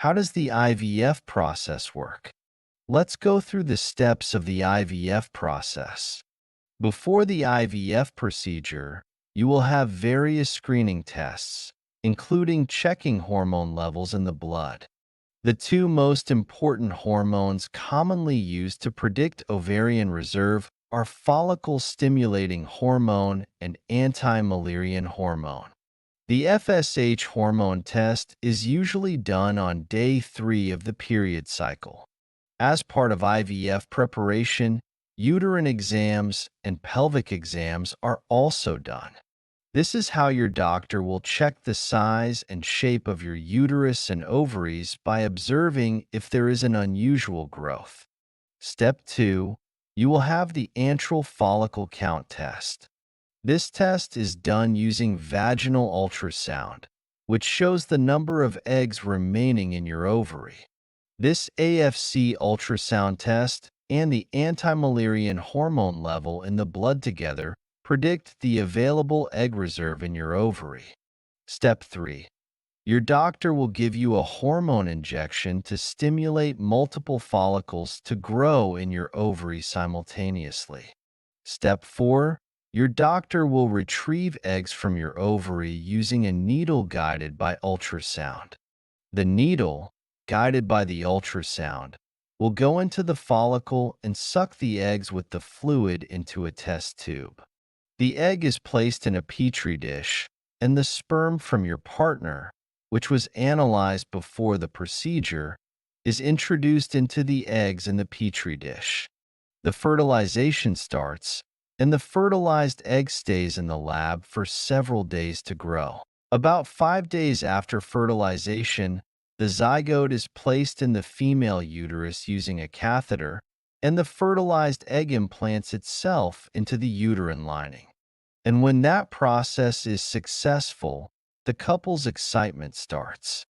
How does the IVF process work? Let's go through the steps of the IVF process. Before the IVF procedure, you will have various screening tests, including checking hormone levels in the blood. The two most important hormones commonly used to predict ovarian reserve are follicle-stimulating hormone and anti-Müllerian hormone. The FSH hormone test is usually done on day 3 of the period cycle. As part of IVF preparation, uterine exams and pelvic exams are also done. This is how your doctor will check the size and shape of your uterus and ovaries by observing if there is an unusual growth. Step 2. You will have the antral follicle count test. This test is done using vaginal ultrasound, which shows the number of eggs remaining in your ovary. This AFC ultrasound test and the anti-Müllerian hormone level in the blood together predict the available egg reserve in your ovary. Step 3. Your doctor will give you a hormone injection to stimulate multiple follicles to grow in your ovary simultaneously. Step 4. Your doctor will retrieve eggs from your ovary using a needle guided by ultrasound. The needle, guided by the ultrasound, will go into the follicle and suck the eggs with the fluid into a test tube. The egg is placed in a petri dish, and the sperm from your partner, which was analyzed before the procedure, is introduced into the eggs in the petri dish. The fertilization starts, and the fertilized egg stays in the lab for several days to grow. About 5 days after fertilization, the zygote is placed in the female uterus using a catheter, and the fertilized egg implants itself into the uterine lining. And when that process is successful, the couple's excitement starts.